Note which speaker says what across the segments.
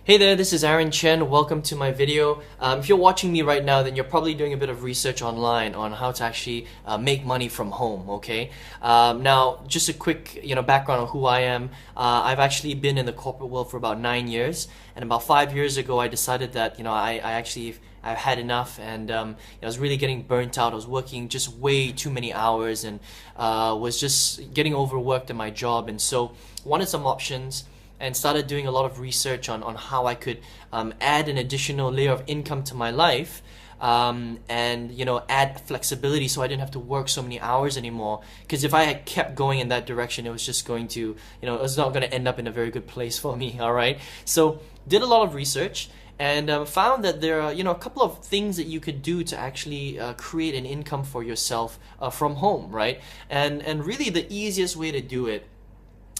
Speaker 1: Hey there, this is Aaron Chen. Welcome to my video. If you're watching me right now, then you're probably doing a bit of research online on how to actually make money from home, okay? Now, just a quick background on who I am. I've actually been in the corporate world for about 9 years, and about 5 years ago I decided that I've had enough, and I was really getting burnt out. I was working just way too many hours and was just getting overworked in my job, and so wanted some options and started doing a lot of research on how I could add an additional layer of income to my life, and add flexibility so I didn't have to work so many hours anymore. Because if I had kept going in that direction, it was just going to, it was not going to end up in a very good place for me. All right, so did a lot of research and found that there are a couple of things that you could do to actually create an income for yourself from home, right? And really the easiest way to do it,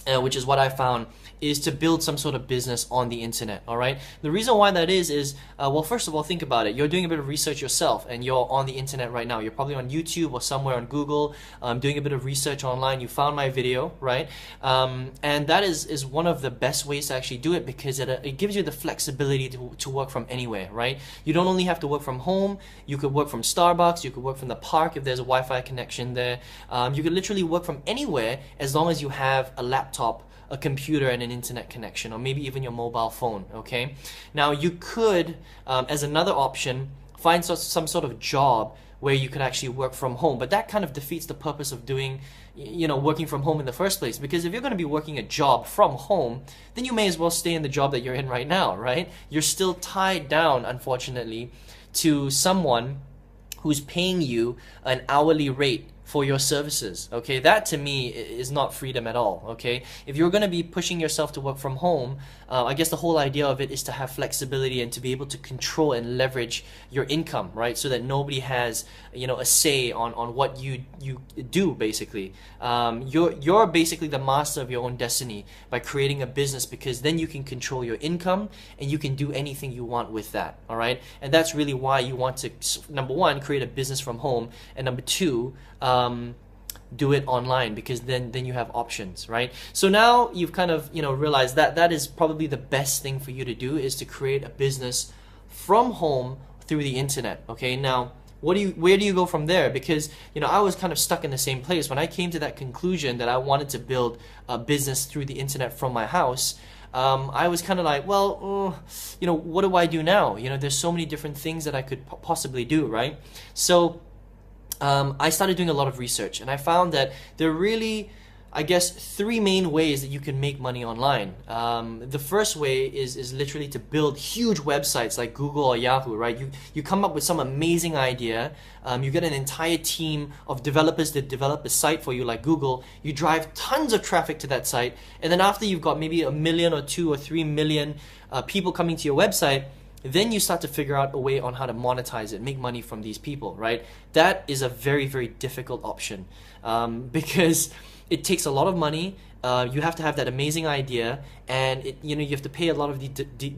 Speaker 1: which is what I found, is to build some sort of business on the internet. All right. The reason why that is well, first of all, think about it. You're doing a bit of research yourself, and you're on the internet right now. You're probably on YouTube or somewhere on Google, doing a bit of research online. You found my video, right? And that is one of the best ways to actually do it, because it gives you the flexibility to work from anywhere, right? You don't only have to work from home. You could work from Starbucks. You could work from the park if there's a Wi-Fi connection there. You could literally work from anywhere as long as you have a laptop, a computer, and an internet connection, or maybe even your mobile phone. Okay, now you could, as another option, find some sort of job where you could actually work from home, but that kind of defeats the purpose of doing, working from home in the first place. Because if you're going to be working a job from home, then you may as well stay in the job that you're in right now, right? You're still tied down, unfortunately, to someone who's paying you an hourly rate for your services. Okay, that to me is not freedom at all. Okay, if you're going to be pushing yourself to work from home, I guess the whole idea of it is to have flexibility and to be able to control and leverage your income, right? So that nobody has a say on what you do. Basically, you're basically the master of your own destiny by creating a business, because then you can control your income and you can do anything you want with that. All right, and that's really why you want to, number one, create a business from home, and number two, do it online, because then you have options, right? So now you've kind of realized that is probably the best thing for you to do, is to create a business from home through the internet. Okay, now where do you go from there? Because I was kind of stuck in the same place when I came to that conclusion that I wanted to build a business through the internet from my house. I was kind of like, well, what do I do now? There's so many different things that I could possibly do, right? So I started doing a lot of research, and I found that there are really, I guess, three main ways that you can make money online. The first way is literally to build huge websites like Google or Yahoo, right? You come up with some amazing idea, you get an entire team of developers that develop a site for you like Google, you drive tons of traffic to that site, and then after you've got maybe 1 million or 2 or 3 million people coming to your website, then you start to figure out a way on how to monetize it, make money from these people, right? That is a very, very difficult option, because it takes a lot of money. You have to have that amazing idea, and you have to pay a lot of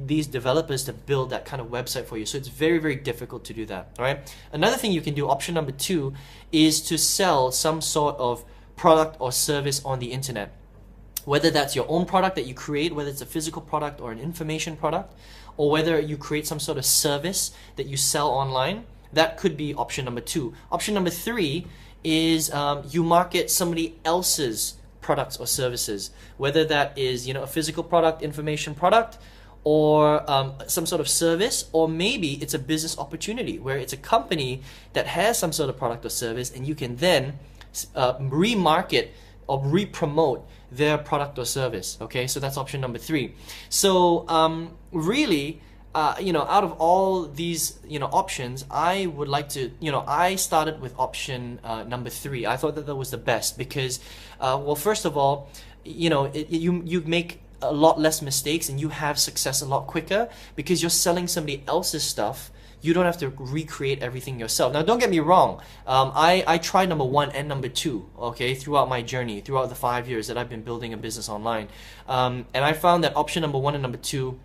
Speaker 1: these developers to build that kind of website for you. So it's very, very difficult to do that. All right. Another thing you can do, option number 2, is to sell some sort of product or service on the internet. Whether that's your own product that you create, whether it's a physical product or an information product, or whether you create some sort of service that you sell online, that could be option number 2. Option number 3 is you market somebody else's products or services, whether that is a physical product, information product, or some sort of service, or maybe it's a business opportunity where it's a company that has some sort of product or service, and you can then remarket or re-promote their product or service. Okay, so that's option number 3. So really, out of all these options, I would like to, I started with option number 3. I thought that was the best, because well, first of all, you make a lot less mistakes and you have success a lot quicker, because you're selling somebody else's stuff. You don't have to recreate everything yourself. Now, don't get me wrong. I tried number 1 and number 2, okay, throughout my journey, throughout the 5 years that I've been building a business online. And I found that option number 1 and number 2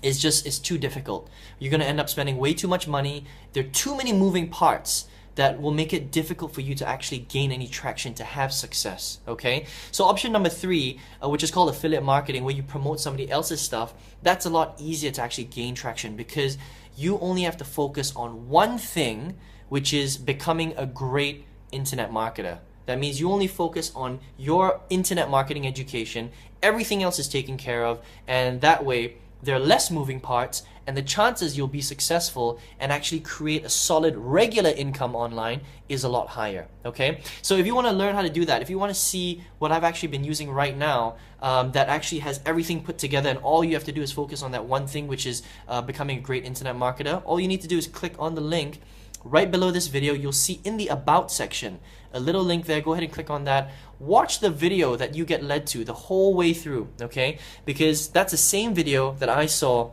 Speaker 1: it's too difficult. You're going to end up spending way too much money. There are too many moving parts that will make it difficult for you to actually gain any traction to have success, okay? So option number 3, which is called affiliate marketing, where you promote somebody else's stuff, that's a lot easier to actually gain traction because you only have to focus on one thing, which is becoming a great internet marketer. That means you only focus on your internet marketing education, everything else is taken care of, and that way there are less moving parts, and the chances you'll be successful and actually create a solid regular income online is a lot higher, okay? So if you want to learn how to do that, if you want to see what I've actually been using right now, that actually has everything put together and all you have to do is focus on that one thing, which is becoming a great internet marketer, all you need to do is click on the link right below this video. You'll see in the About section a little link there. Go ahead and click on that. Watch the video that you get led to the whole way through, okay? Because that's the same video that I saw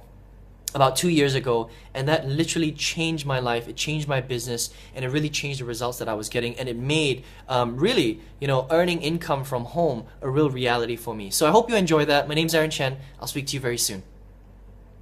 Speaker 1: about 2 years ago, and that literally changed my life. It changed my business, and it really changed the results that I was getting, and it made really, earning income from home a real reality for me. So I hope you enjoy that. My name's Aaron Chen. I'll speak to you very soon.